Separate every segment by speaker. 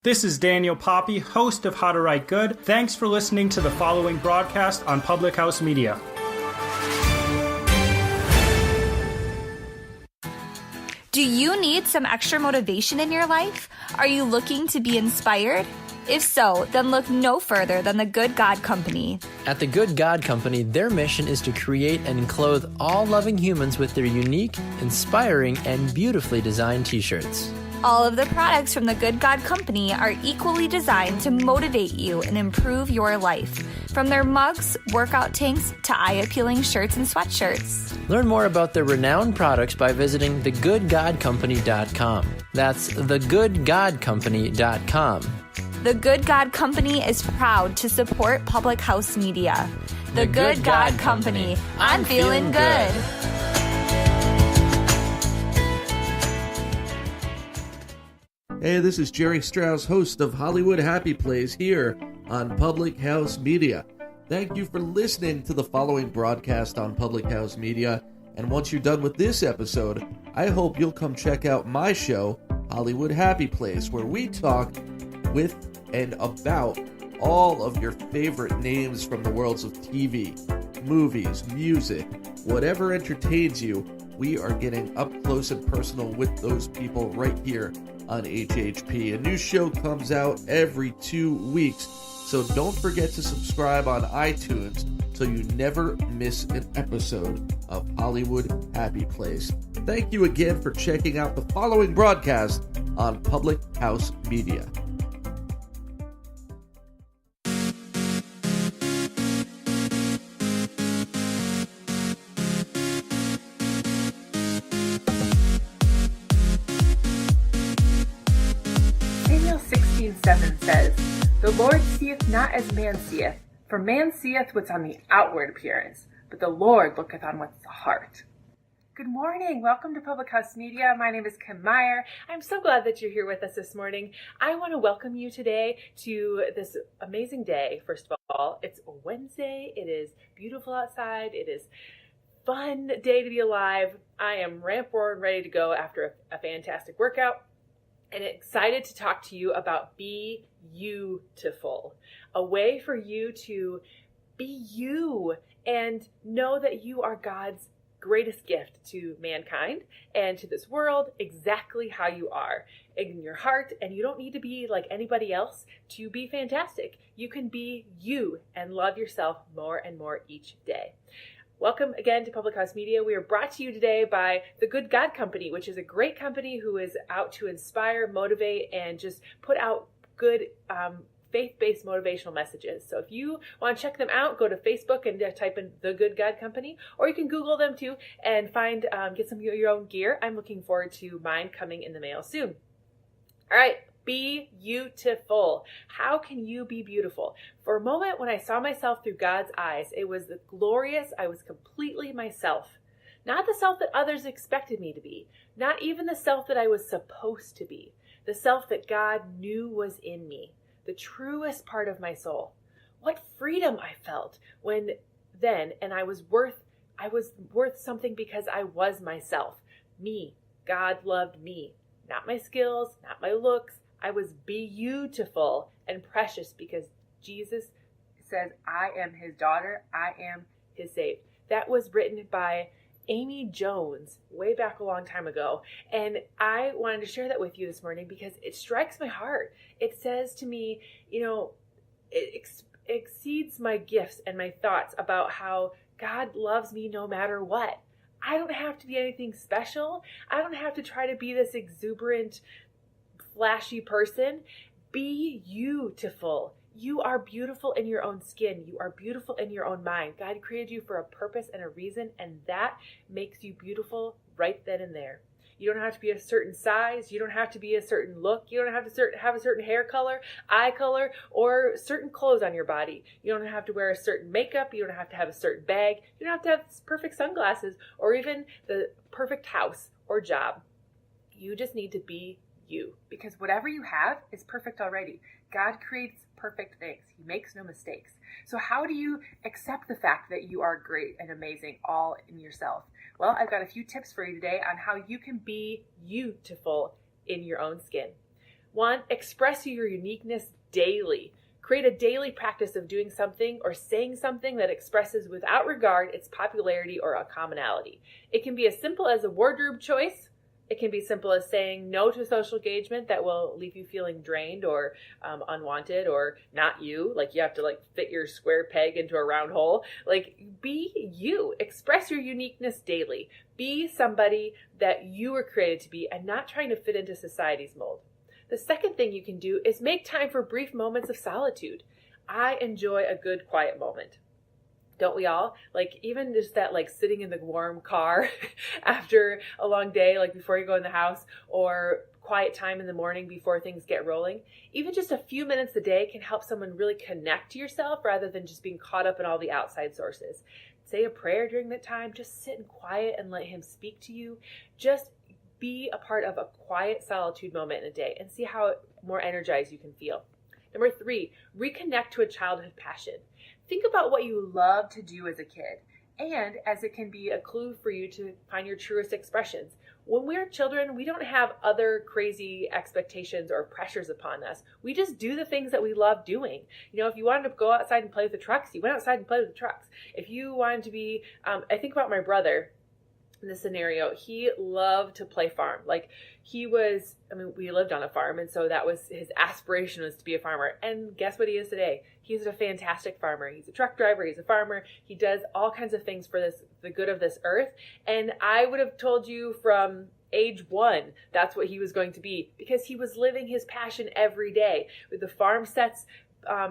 Speaker 1: This is Daniel Poppy, host of How to Write Good. Thanks for listening to the following broadcast on Public House Media.
Speaker 2: Do you need some extra motivation in your life? Are you looking to be inspired? If so, then look no further than the Good God Company.
Speaker 3: At the Good God Company, their mission is to create and clothe all loving humans with their unique, inspiring, and beautifully designed t-shirts.
Speaker 2: All of the products from the Good God Company are equally designed to motivate you and improve your life. From their mugs, workout tanks, to eye-appealing shirts and sweatshirts.
Speaker 3: Learn more about their renowned products by visiting thegoodgodcompany.com. That's thegoodgodcompany.com.
Speaker 2: The Good God Company is proud to support Public House Media. The Good God Company. I'm feeling good.
Speaker 4: Hey, this is Jerry Strauss, host of Hollywood Happy Plays here on Public House Media. Thank you for listening to the following broadcast on Public House Media. And once you're done with this episode, I hope you'll come check out my show, Hollywood Happy Plays, where we talk with and about all of your favorite names from the worlds of TV, movies, music, whatever entertains you. We are getting up close and personal with those people right here on HHP. A new show comes out every 2 weeks, so don't forget to subscribe on iTunes so you never miss an episode of Hollywood Happy Place. Thank you again for checking out the following broadcast on Public House Media.
Speaker 5: Samuel 16:7 says, "The Lord seeth not as man seeth, for man seeth what's on the outward appearance, but the Lord looketh on what's the heart." Good morning. Welcome to Public House Media. My name is Kim Meyer. I'm so glad that you're here with us this morning. I want to welcome you today to this amazing day. First of all, it's a Wednesday. It is beautiful outside. It is fun day to be alive. I am ramp-roared ready to go after a fantastic workout. And excited to talk to you about Be-You-Tiful, a way for you to be you and know that you are God's greatest gift to mankind and to this world, exactly how you are in your heart. And you don't need to be like anybody else to be fantastic. You can be you and love yourself more and more each day. Welcome again to Public House Media. We are brought to you today by the Good God Company, which is a great company who is out to inspire, motivate, and just put out good faith-based motivational messages. So if you want to check them out, go to Facebook and type in the Good God Company, or you can Google them too and find get some of your own gear. I'm looking forward to mine coming in the mail soon. All right. Be-You-Tiful. How can you be beautiful? For a moment, when I saw myself through God's eyes, it was glorious. I was completely myself. Not the self that others expected me to be. Not even the self that I was supposed to be. The self that God knew was in me. The truest part of my soul. What freedom I felt when then, and I was worth something because I was myself. Me. God loved me. Not my skills, not my looks. I was beautiful and precious because Jesus says, I am his daughter. I am his saved. That was written by Amy Jones way back a long time ago. And I wanted to share that with you this morning because it strikes my heart. It says to me, it exceeds my gifts and my thoughts about how God loves me no matter what. I don't have to be anything special. I don't have to try to be this exuberant, flashy person. Be-You-Tiful. You are beautiful in your own skin. You are beautiful in your own mind. God created you for a purpose and a reason, and that makes you beautiful right then and there. You don't have to be a certain size. You don't have to be a certain look. You don't have to have a certain hair color, eye color, or certain clothes on your body. You don't have to wear a certain makeup. You don't have to have a certain bag. You don't have to have perfect sunglasses or even the perfect house or job. You just need to be you, because whatever you have is perfect already. God creates perfect things. He makes no mistakes. So how do you accept the fact that you are great and amazing all in yourself? Well, I've got a few tips for you today on how you can be beautiful in your own skin. 1, express your uniqueness daily. Create a daily practice of doing something or saying something that expresses without regard its popularity or a commonality. It can be as simple as a wardrobe choice. It can be simple as saying no to social engagement that will leave you feeling drained or unwanted or not you. Like you have to fit your square peg into a round hole. Be you. Express your uniqueness daily. Be somebody that you were created to be and not trying to fit into society's mold. The second thing you can do is make time for brief moments of solitude. I enjoy a good quiet moment. Don't we all? Even just that, sitting in the warm car after a long day, before you go in the house, or quiet time in the morning before things get rolling. Even just a few minutes a day can help someone really connect to yourself rather than just being caught up in all the outside sources. Say a prayer during that time. Just sit in quiet and let him speak to you. Just be a part of a quiet solitude moment in a day and see how more energized you can feel. Number 3, reconnect to a childhood passion. Think about what you love to do as a kid, and as it can be a clue for you to find your truest expressions. When we're children, we don't have other crazy expectations or pressures upon us. We just do the things that we love doing. If you wanted to go outside and play with the trucks, you went outside and played with the trucks. If you wanted to be, I think about my brother. In this scenario, he loved to play farm. We lived on a farm, and so that was his aspiration, was to be a farmer. And guess what he is today? He's a fantastic farmer. He's a truck driver. He's a farmer. He does all kinds of things for the good of this earth. And I would have told you from age 1 that's what he was going to be, because he was living his passion every day with the farm sets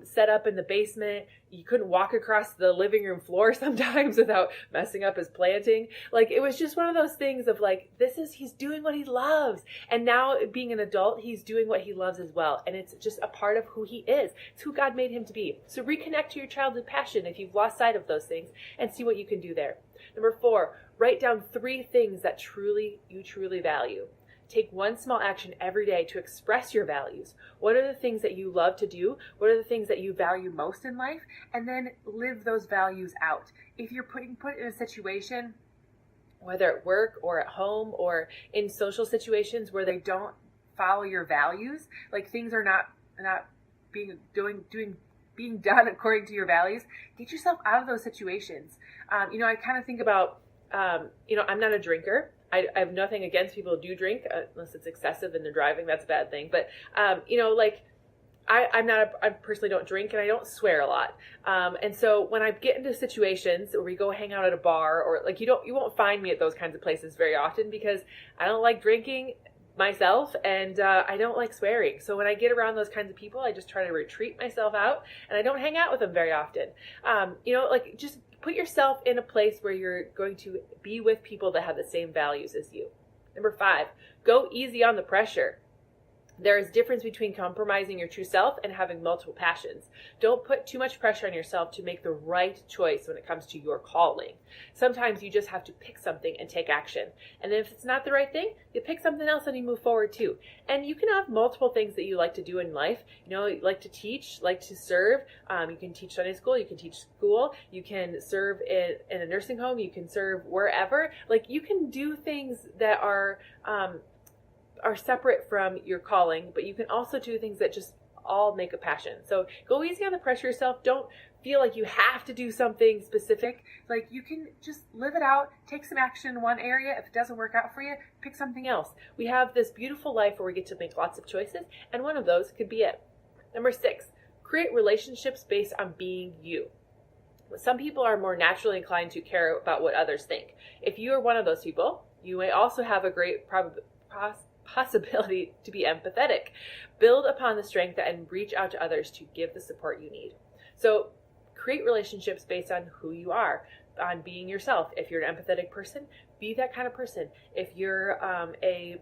Speaker 5: set up in the basement. You couldn't walk across the living room floor sometimes without messing up his planting. It was just one of those things of he's doing what he loves. And now being an adult, he's doing what he loves as well. And it's just a part of who he is. It's who God made him to be. So reconnect to your childhood passion if you've lost sight of those things and see what you can do there. Number 4, write down 3 things that you truly value. Take one small action every day to express your values. What are the things that you love to do? What are the things that you value most in life? And then live those values out. If you're put in a situation, whether at work or at home or in social situations where they don't follow your values, things are not being done according to your values, get yourself out of those situations. I kind of think about, I'm not a drinker. I have nothing against people who do drink, unless it's excessive and they're driving. That's a bad thing. But, I personally don't drink, and I don't swear a lot. And so when I get into situations where we go hang out at a bar, or you won't find me at those kinds of places very often, because I don't like drinking myself, and I don't like swearing. So when I get around those kinds of people, I just try to retreat myself out, and I don't hang out with them very often. Just put yourself in a place where you're going to be with people that have the same values as you. Number 5, go easy on the pressure. There is a difference between compromising your true self and having multiple passions. Don't put too much pressure on yourself to make the right choice when it comes to your calling. Sometimes you just have to pick something and take action. And then if it's not the right thing, you pick something else and you move forward too. And you can have multiple things that you like to do in life. You like to teach, like to serve. You can teach Sunday school. You can teach school. You can serve in a nursing home. You can serve wherever. You can do things that are separate from your calling, but you can also do things that just all make a passion. So go easy on the pressure yourself. Don't feel like you have to do something specific. You can just live it out, take some action in one area. If it doesn't work out for you, pick something else. We have this beautiful life where we get to make lots of choices, and one of those could be it. Number 6, create relationships based on being you. Some people are more naturally inclined to care about what others think. If you are one of those people, you may also have a great possibility to be empathetic. Build upon the strength and reach out to others to give the support you need. So create relationships based on who you are, on being yourself. If you're an empathetic person, be that kind of person. If you're a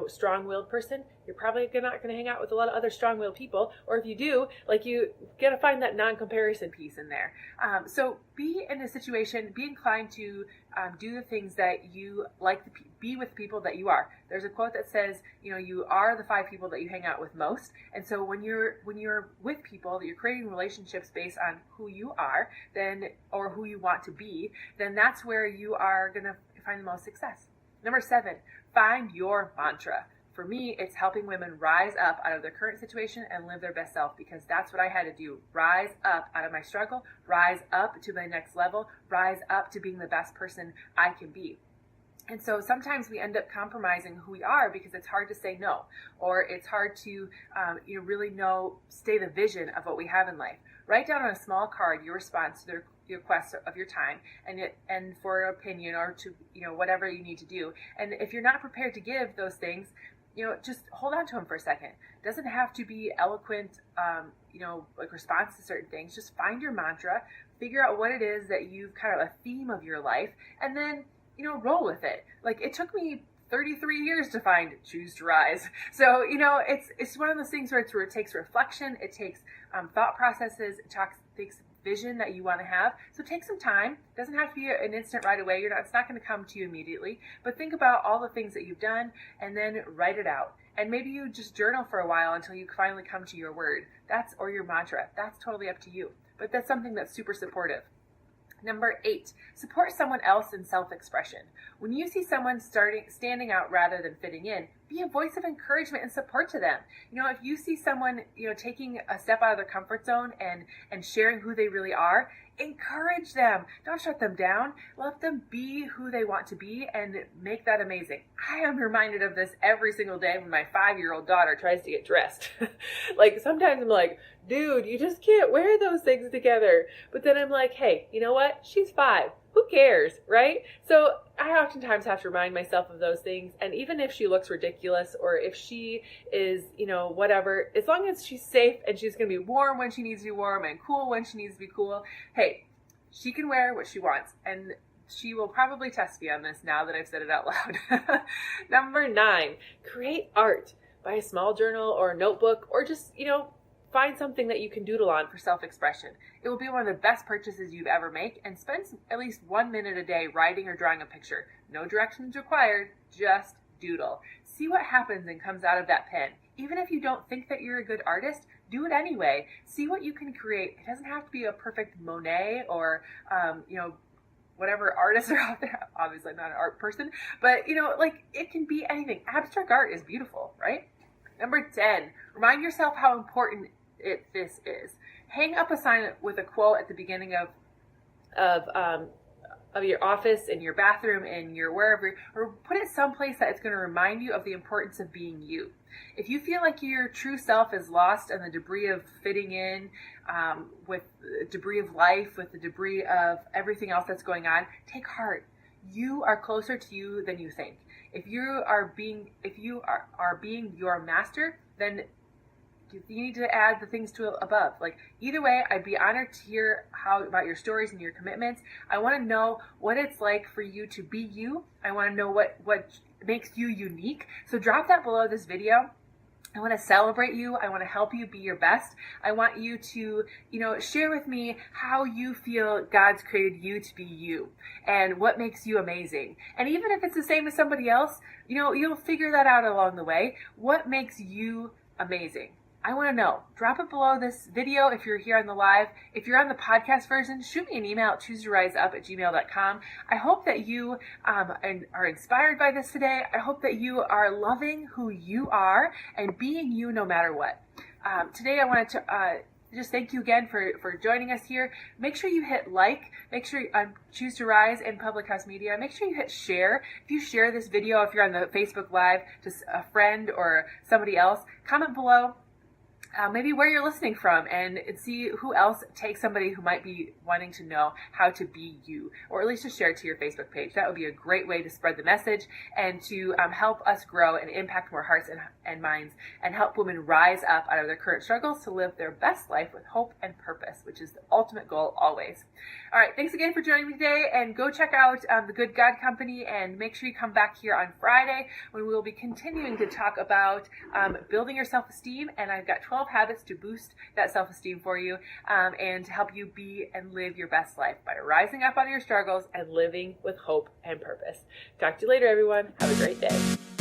Speaker 5: strong-willed person, you're probably not going to hang out with a lot of other strong-willed people. Or if you do, you got to find that non-comparison piece in there. So be in a situation, be inclined to do the things that you like to be with people that you are. There's a quote that says, you are the 5 people that you hang out with most. And so when you're with people, that you're creating relationships based on who you are, or who you want to be, then that's where you are going to find the most success. Number 7, find your mantra. for me, it's helping women rise up out of their current situation and live their best self, because that's what I had to do. Rise up out of my struggle, rise up to my next level, rise up to being the best person I can be. And so sometimes we end up compromising who we are because it's hard to say no, or it's hard to really stay the vision of what we have in life. Write down on a small card your response to your request of your time and for an opinion, or to whatever you need to do. And if you're not prepared to give those things, just hold on to them for a second. It doesn't have to be eloquent, like response to certain things. Just find your mantra, figure out what it is that you've kind of a theme of your life, and then roll with it. Like, it took me 33 years to find choose to rise. So, it's one of those things where it takes reflection, it takes thought processes, it takes vision that you want to have. So take some time. It doesn't have to be an instant right away. It's not going to come to you immediately, but think about all the things that you've done and then write it out. And maybe you just journal for a while until you finally come to your word. Or your mantra. That's totally up to you. But that's something that's super supportive. Number 8, support someone else in self-expression. When you see someone standing out rather than fitting in, be a voice of encouragement and support to them. If you see someone, taking a step out of their comfort zone and sharing who they really are, encourage them. Don't shut them down. Let them be who they want to be and make that amazing. I am reminded of this every single day when my 5-year-old daughter tries to get dressed. Like, sometimes I'm like, dude, you just can't wear those things together. But then I'm like, hey, you know what? She's 5. Who cares, right? So I oftentimes have to remind myself of those things. And even if she looks ridiculous, or if she is, whatever, as long as she's safe and she's going to be warm when she needs to be warm and cool when she needs to be cool, hey, she can wear what she wants. And she will probably test me on this now that I've said it out loud. Number 9, create art. Buy a small journal or a notebook, or just, find something that you can doodle on for self-expression. It will be one of the best purchases you've ever made, and spend at least 1 minute a day writing or drawing a picture. No directions required, just doodle. See what happens and comes out of that pen. Even if you don't think that you're a good artist, do it anyway. See what you can create. It doesn't have to be a perfect Monet or, whatever artists are out there. Obviously, I'm not an art person, but, it can be anything. Abstract art is beautiful, right? Number 10, remind yourself how important this is. Hang up a sign with a quote at the beginning of your office, in your bathroom, in your wherever, or put it someplace that it's going to remind you of the importance of being you. If you feel like your true self is lost in the debris of fitting in, with the debris of life, with the debris of everything else that's going on, take heart. You are closer to you than you think. If you are being your master, then you need to add the things to above. Like, either way, I'd be honored to hear about your stories and your commitments. I want to know what it's like for you to be you. I want to know what makes you unique. So drop that below this video. I want to celebrate you. I want to help you be your best. I want you to, share with me how you feel God's created you to be you and what makes you amazing. And even if it's the same as somebody else, you'll figure that out along the way. What makes you amazing? I want to know. Drop it below this video if you're here on the live. If you're on the podcast version, shoot me an email at choosetoriseup@gmail.com. I hope that you are inspired by this today. I hope that you are loving who you are and being you no matter what. Today I wanted to just thank you again for joining us here. Make sure you hit like. Make sure Choose to Rise and Public House Media. Make sure you hit share. If you share this video, if you're on the Facebook Live, to a friend or somebody else, comment below. Maybe where you're listening from, and see who else takes somebody who might be wanting to know how to be you, or at least just share it to your Facebook page. That would be a great way to spread the message and to help us grow and impact more hearts and minds, and help women rise up out of their current struggles to live their best life with hope and purpose, which is the ultimate goal always. All right, thanks again for joining me today, and go check out The Good God Company, and make sure you come back here on Friday when we will be continuing to talk about building your self-esteem, and I've got 12 habits to boost that self-esteem for you, and to help you be and live your best life by rising up out of your struggles and living with hope and purpose. Talk to you later, everyone. Have a great day.